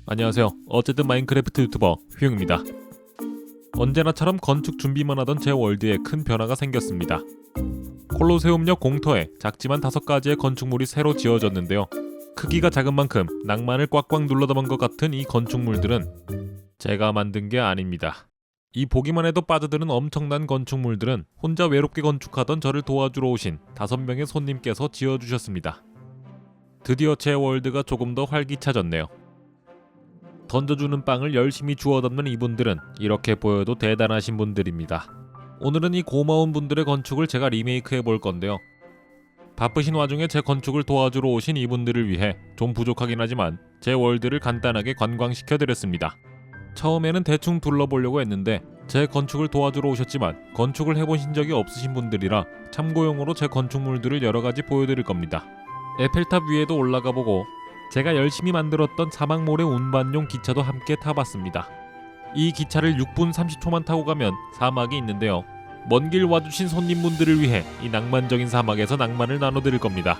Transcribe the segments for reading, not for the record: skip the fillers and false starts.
안녕하세요. 어쨌든 마인크래프트 유튜버 휘용입니다. 언제나처럼 건축 준비만 하던 제 월드에 큰 변화가 생겼습니다. 콜로세움역 공터에 작지만 5가지의 건축물이 새로 지어졌는데요. 크기가 작은 만큼 낭만을 꽉꽉 눌러담은 것 같은 이 건축물들은 제가 만든 게 아닙니다. 이 보기만 해도 빠져드는 엄청난 건축물들은 혼자 외롭게 건축하던 저를 도와주러 오신 5명의 손님께서 지어주셨습니다. 드디어 제 월드가 조금 더 활기차졌네요. 던져주는 빵을 열심히 주워 담는 이분들은 이렇게 보여도 대단하신 분들입니다. 오늘은 이 고마운 분들의 건축을 제가 리메이크해 볼 건데요. 바쁘신 와중에 제 건축을 도와주러 오신 이분들을 위해 좀 부족하긴 하지만 제 월드를 간단하게 관광시켜 드렸습니다. 처음에는 대충 둘러보려고 했는데 제 건축을 도와주러 오셨지만 건축을 해보신 적이 없으신 분들이라 참고용으로 제 건축물들을 여러가지 보여드릴 겁니다. 에펠탑 위에도 올라가 보고 제가 열심히 만들었던 사막모래 운반용 기차도 함께 타봤습니다. 이 기차를 6분 30초만 타고 가면 사막이 있는데요. 먼 길 와주신 손님분들을 위해 이 낭만적인 사막에서 낭만을 나눠드릴 겁니다.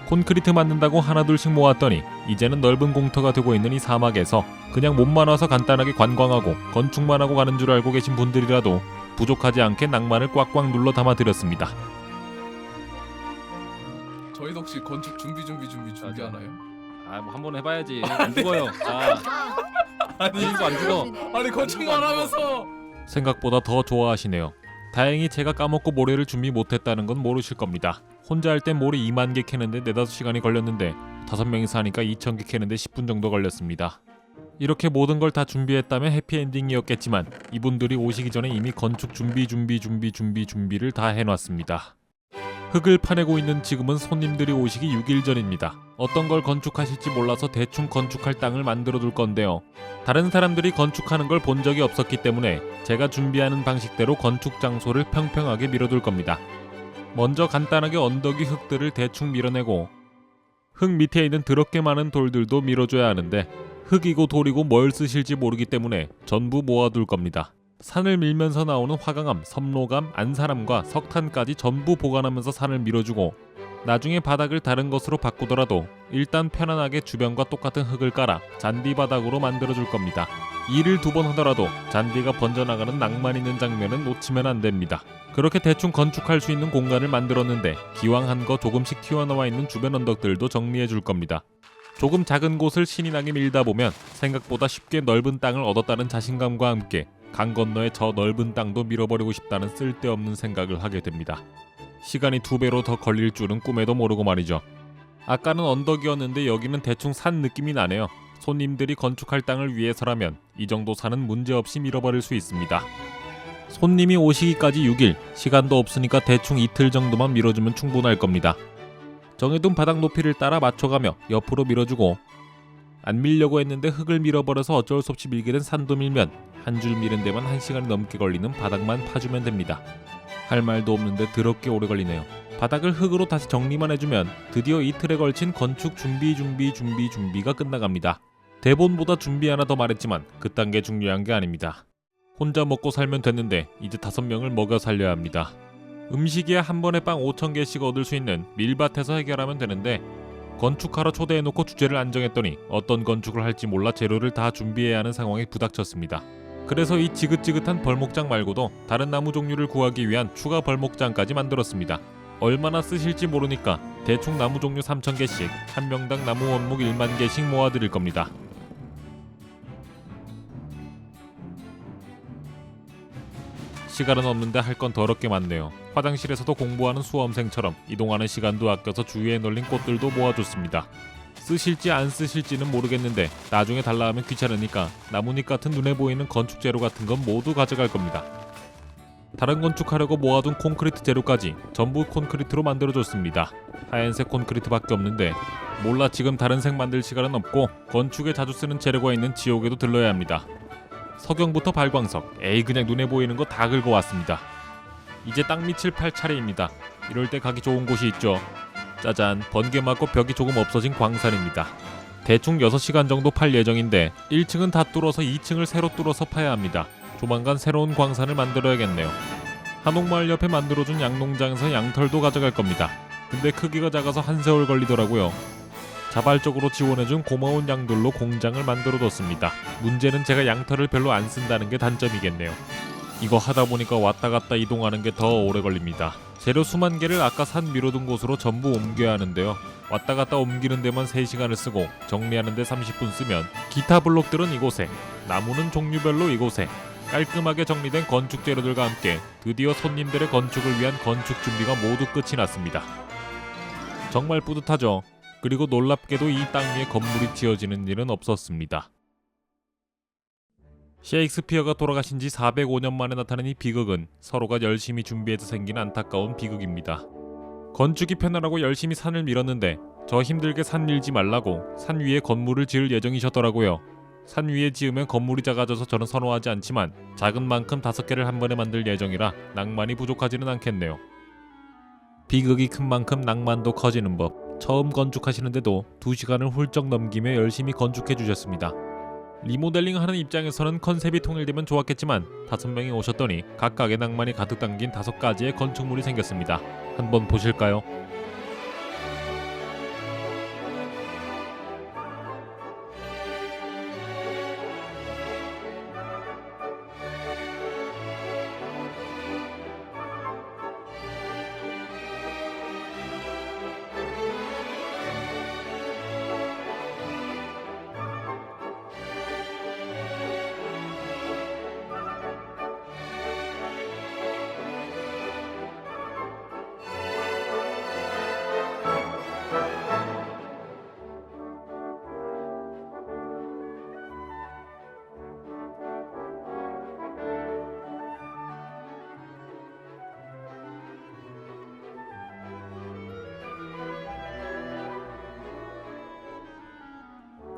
콘크리트 만든다고 하나둘씩 모았더니 이제는 넓은 공터가 되고 있는 이 사막에서 그냥 몸만 와서 간단하게 관광하고 건축만 하고 가는 줄 알고 계신 분들이라도 부족하지 않게 낭만을 꽉꽉 눌러 담아드렸습니다. 저희도 혹시 건축 준비하나요? 뭐 한번 해봐야지. 안 죽어요. 아니 이거 안 죽어. 아니 건축만 하면서 생각보다 더 좋아하시네요. 다행히 제가 까먹고 모래를 준비 못했다는 건 모르실 겁니다. 혼자 할 땐 모래 2만 개 캐는데 4-5시간이 걸렸는데 5명이서 하니까 2,000개 캐는데 10분 정도 걸렸습니다. 이렇게 모든 걸 다 준비했다면 해피엔딩이었겠지만 이분들이 오시기 전에 이미 건축 준비를 다 해놨습니다. 흙을 파내고 있는 지금은 손님들이 오시기 6일 전입니다. 어떤 걸 건축하실지 몰라서 대충 건축할 땅을 만들어 둘 건데요. 다른 사람들이 건축하는 걸 본 적이 없었기 때문에 제가 준비하는 방식대로 건축 장소를 평평하게 밀어둘 겁니다. 먼저 간단하게 언덕 위 흙들을 대충 밀어내고 흙 밑에 있는 더럽게 많은 돌들도 밀어줘야 하는데 흙이고 돌이고 뭘 쓰실지 모르기 때문에 전부 모아둘 겁니다. 산을 밀면서 나오는 화강암, 섬로감, 안사람과 석탄까지 전부 보관하면서 산을 밀어주고 나중에 바닥을 다른 것으로 바꾸더라도 일단 편안하게 주변과 똑같은 흙을 깔아 잔디 바닥으로 만들어줄 겁니다. 일을 2번 하더라도 잔디가 번져나가는 낭만 있는 장면은 놓치면 안 됩니다. 그렇게 대충 건축할 수 있는 공간을 만들었는데 기왕 한 거 조금씩 튀어나와 있는 주변 언덕들도 정리해 줄 겁니다. 조금 작은 곳을 신이 나게 밀다 보면 생각보다 쉽게 넓은 땅을 얻었다는 자신감과 함께 강 건너에 저 넓은 땅도 밀어버리고 싶다는 쓸데없는 생각을 하게 됩니다. 시간이 2배로 더 걸릴 줄은 꿈에도 모르고 말이죠. 아까는 언덕이었는데 여기는 대충 산 느낌이 나네요. 손님들이 건축할 땅을 위해서라면 이 정도 산은 문제없이 밀어버릴 수 있습니다. 손님이 오시기까지 6일, 시간도 없으니까 대충 이틀 정도만 밀어주면 충분할 겁니다. 정해둔 바닥 높이를 따라 맞춰가며 옆으로 밀어주고 안 밀려고 했는데 흙을 밀어버려서 어쩔 수 없이 밀게 된 산도 밀면 한 줄 미는 데만 1시간이 넘게 걸리는 바닥만 파주면 됩니다. 할 말도 없는데 더럽게 오래 걸리네요. 바닥을 흙으로 다시 정리만 해주면 드디어 이틀에 걸친 건축 준비가 끝나갑니다. 대본보다 준비 하나 더 말했지만 그딴 게 중요한 게 아닙니다. 혼자 먹고 살면 됐는데 이제 5명을 먹여 살려야 합니다. 음식이야 한 번에 빵 5,000개씩 얻을 수 있는 밀밭에서 해결하면 되는데 건축하러 초대해놓고 주제를 안 정했더니 어떤 건축을 할지 몰라 재료를 다 준비해야 하는 상황에 부닥쳤습니다. 그래서 이 지긋지긋한 벌목장 말고도 다른 나무 종류를 구하기 위한 추가 벌목장까지 만들었습니다. 얼마나 쓰실지 모르니까 대충 나무 종류 3,000개씩 한 명당 나무 원목 1만 개씩 모아드릴 겁니다. 시간은 없는데 할 건 더럽게 많네요. 화장실에서도 공부하는 수험생처럼 이동하는 시간도 아껴서 주위에 널린 꽃들도 모아줬습니다. 쓰실지 안 쓰실지는 모르겠는데 나중에 달라 하면 귀찮으니까 나뭇잎 같은 눈에 보이는 건축 재료 같은 건 모두 가져갈 겁니다. 다른 건축하려고 모아둔 콘크리트 재료까지 전부 콘크리트로 만들어줬습니다. 하얀색 콘크리트밖에 없는데 몰라 지금 다른 색 만들 시간은 없고 건축에 자주 쓰는 재료가 있는 지옥에도 들러야 합니다. 석영부터 발광석, 그냥 눈에 보이는 거 다 긁어왔습니다. 이제 땅 밑을 팔 차례입니다. 이럴 때 가기 좋은 곳이 있죠. 짜잔, 번개 맞고 벽이 조금 없어진 광산입니다. 대충 6시간 정도 팔 예정인데 1층은 다 뚫어서 2층을 새로 뚫어서 파야 합니다. 조만간 새로운 광산을 만들어야겠네요. 한옥마을 옆에 만들어준 양농장에서 양털도 가져갈 겁니다. 근데 크기가 작아서 한 세월 걸리더라고요. 자발적으로 지원해준 고마운 양들로 공장을 만들어뒀습니다. 문제는 제가 양털을 별로 안 쓴다는 게 단점이겠네요. 이거 하다 보니까 왔다 갔다 이동하는 게 더 오래 걸립니다. 재료 수만 개를 아까 산 미뤄둔 곳으로 전부 옮겨야 하는데요. 왔다 갔다 옮기는 데만 3시간을 쓰고 정리하는 데 30분 쓰면 기타 블록들은 이곳에, 나무는 종류별로 이곳에, 깔끔하게 정리된 건축 재료들과 함께 드디어 손님들의 건축을 위한 건축 준비가 모두 끝이 났습니다. 정말 뿌듯하죠. 그리고 놀랍게도 이 땅 위에 건물이 지어지는 일은 없었습니다. 셰익스피어가 돌아가신 지 405년 만에 나타난 이 비극은 서로가 열심히 준비해서 생긴 안타까운 비극입니다. 건축이 편하라고 열심히 산을 밀었는데 저 힘들게 산 밀지 말라고 산 위에 건물을 지을 예정이셨더라고요. 산 위에 지으면 건물이 작아져서 저는 선호하지 않지만 작은 만큼 5개를 한 번에 만들 예정이라 낭만이 부족하지는 않겠네요. 비극이 큰 만큼 낭만도 커지는 법. 처음 건축하시는데도 2시간을 훌쩍 넘기며 열심히 건축해 주셨습니다. 리모델링 하는 입장에서는 컨셉이 통일되면 좋았겠지만 5명이 오셨더니 각각의 낭만이 가득 담긴 5가지의 건축물이 생겼습니다. 한번 보실까요?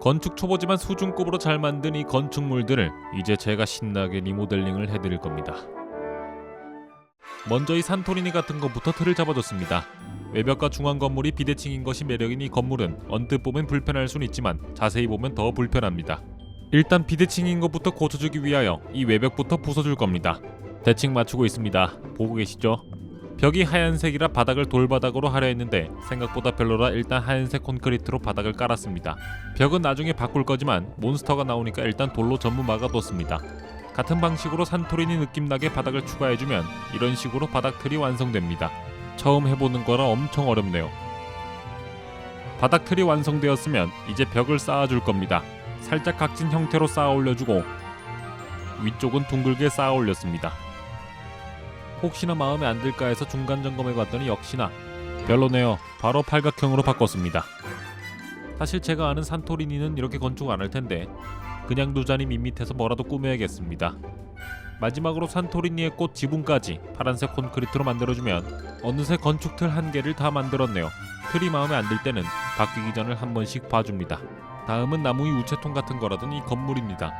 건축 초보지만 수준급으로 잘 만든 이 건축물들을 이제 제가 신나게 리모델링을 해드릴 겁니다. 먼저 이 산토리니 같은 것부터 틀을 잡아줬습니다. 외벽과 중앙 건물이 비대칭인 것이 매력인 이 건물은 언뜻 보면 불편할 수는 있지만 자세히 보면 더 불편합니다. 일단 비대칭인 것부터 고쳐주기 위하여 이 외벽부터 부숴줄 겁니다. 대칭 맞추고 있습니다. 보고 계시죠? 벽이 하얀색이라 바닥을 돌바닥으로 하려 했는데 생각보다 별로라 일단 하얀색 콘크리트로 바닥을 깔았습니다. 벽은 나중에 바꿀 거지만 몬스터가 나오니까 일단 돌로 전부 막아뒀습니다. 같은 방식으로 산토리니 느낌나게 바닥을 추가해주면 이런 식으로 바닥 틀이 완성됩니다. 처음 해보는 거라 엄청 어렵네요. 바닥 틀이 완성되었으면 이제 벽을 쌓아줄 겁니다. 살짝 각진 형태로 쌓아 올려주고 위쪽은 둥글게 쌓아 올렸습니다. 혹시나 마음에 안 들까 해서 중간 점검해봤더니 역시나 별로네요. 바로 팔각형으로 바꿨습니다. 사실 제가 아는 산토리니는 이렇게 건축 안 할 텐데 그냥 두자니 밋밋해서 뭐라도 꾸며야겠습니다. 마지막으로 산토리니의 꽃 지붕까지 파란색 콘크리트로 만들어주면 어느새 건축 틀 1개를 다 만들었네요. 틀이 마음에 안 들 때는 바뀌기 전을 한 번씩 봐줍니다. 다음은 나무 위 우체통 같은 거라던 이 건물입니다.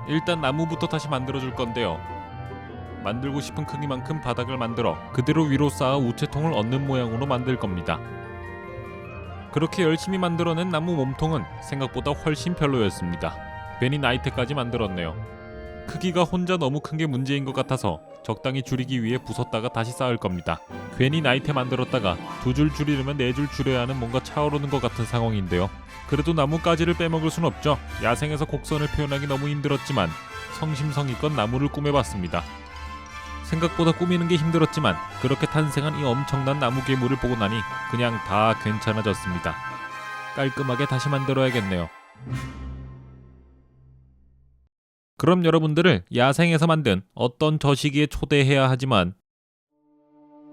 일단 나무부터 다시 만들어줄 건데요. 만들고 싶은 크기만큼 바닥을 만들어 그대로 위로 쌓아 우체통을 얻는 모양으로 만들 겁니다. 그렇게 열심히 만들어낸 나무 몸통은 생각보다 훨씬 별로였습니다. 괜히 나이테까지 만들었네요. 크기가 혼자 너무 큰 게 문제인 것 같아서 적당히 줄이기 위해 부쉈다가 다시 쌓을 겁니다. 괜히 나이테 만들었다가 2줄 줄이려면 4줄 줄여야 하는 뭔가 차오르는 것 같은 상황인데요. 그래도 나뭇가지를 빼먹을 순 없죠. 야생에서 곡선을 표현하기 너무 힘들었지만 성심성의껏 나무를 꾸며봤습니다. 생각보다 꾸미는 게 힘들었지만 그렇게 탄생한 이 엄청난 나무 괴물을 보고 나니 그냥 다 괜찮아졌습니다. 깔끔하게 다시 만들어야겠네요. 그럼 여러분들을 야생에서 만든 어떤 저시기에 초대해야 하지만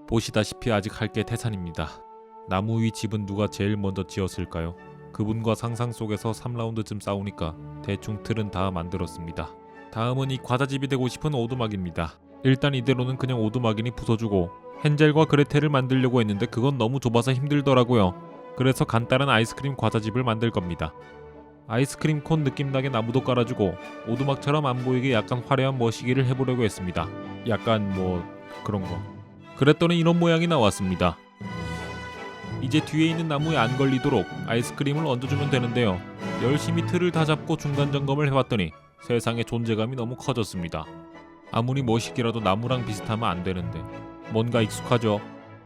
보시다시피 아직 할 게 태산입니다. 나무 위 집은 누가 제일 먼저 지었을까요? 그분과 상상 속에서 3라운드쯤 싸우니까 대충 틀은 다 만들었습니다. 다음은 이 과자집이 되고 싶은 오두막입니다. 일단 이대로는 그냥 오두막이니 부숴주고 헨젤과 그레텔을 만들려고 했는데 그건 너무 좁아서 힘들더라고요. 그래서 간단한 아이스크림 과자집을 만들 겁니다. 아이스크림 콘 느낌나게 나무도 깔아주고 오두막처럼 안 보이게 약간 화려한 머시기를 해보려고 했습니다. 약간 뭐 그런 거. 그랬더니 이런 모양이 나왔습니다. 이제 뒤에 있는 나무에 안 걸리도록 아이스크림을 얹어주면 되는데요. 열심히 틀을 다 잡고 중간 점검을 해봤더니 세상에 존재감이 너무 커졌습니다. 아무리 머시기라도 나무랑 비슷하면 안 되는데 뭔가 익숙하죠?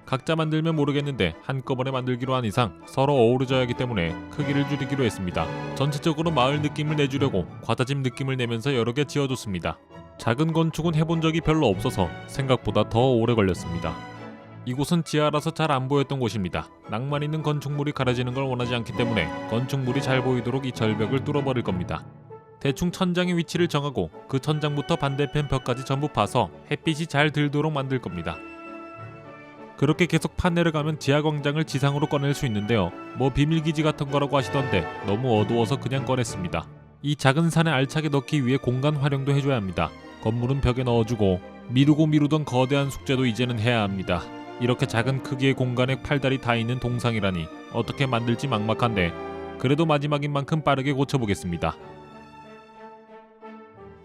각자 만들면 모르겠는데 한꺼번에 만들기로 한 이상 서로 어우러져야 하기 때문에 크기를 줄이기로 했습니다. 전체적으로 마을 느낌을 내주려고 과다집 느낌을 내면서 여러 개 지어줬습니다. 작은 건축은 해본 적이 별로 없어서 생각보다 더 오래 걸렸습니다. 이곳은 지하라서 잘 안 보였던 곳입니다. 낭만 있는 건축물이 가려지는 걸 원하지 않기 때문에 건축물이 잘 보이도록 이 절벽을 뚫어버릴 겁니다. 대충 천장의 위치를 정하고 그 천장부터 반대편 벽까지 전부 파서 햇빛이 잘 들도록 만들 겁니다. 그렇게 계속 파 내려가면 지하 광장을 지상으로 꺼낼 수 있는데요. 뭐 비밀기지 같은 거라고 하시던데 너무 어두워서 그냥 꺼냈습니다. 이 작은 산에 알차게 넣기 위해 공간 활용도 해줘야 합니다. 건물은 벽에 넣어주고 미루던 거대한 숙제도 이제는 해야 합니다. 이렇게 작은 크기의 공간에 팔다리 다 있는 동상이라니 어떻게 만들지 막막한데 그래도 마지막인 만큼 빠르게 고쳐보겠습니다.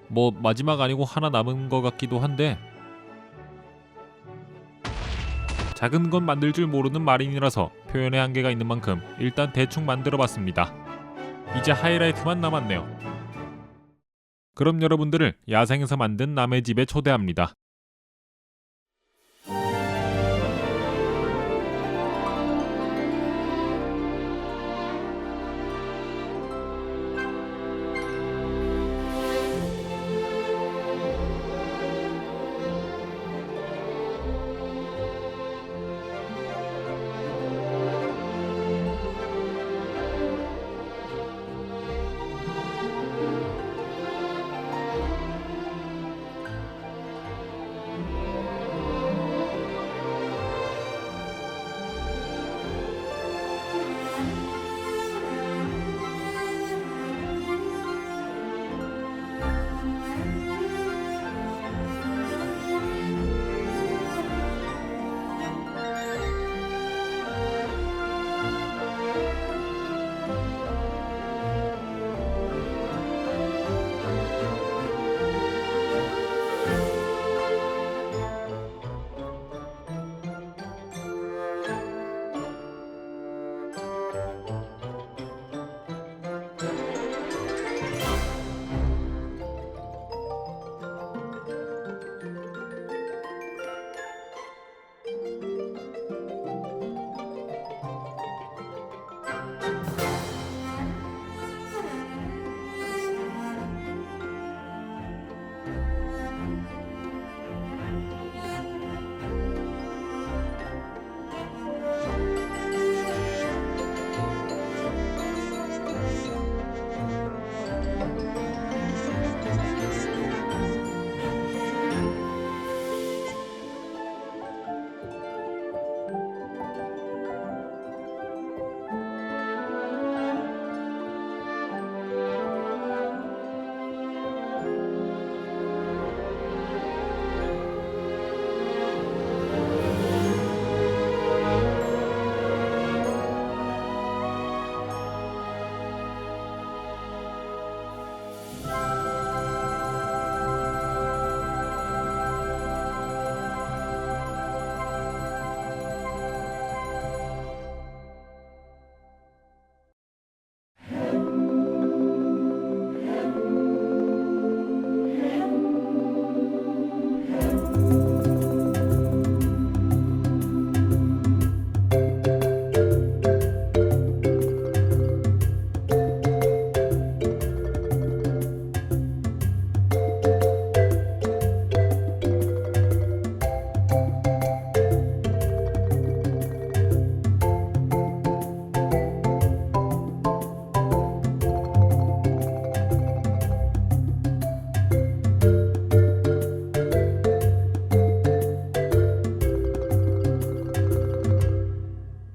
뭐 마지막 아니고 하나 남은 것 같기도 한데 작은 건 만들 줄 모르는 마린이라서 표현의 한계가 있는 만큼 일단 대충 만들어봤습니다. 이제 하이라이트만 남았네요. 그럼 여러분들을 야생에서 만든 남의 집에 초대합니다.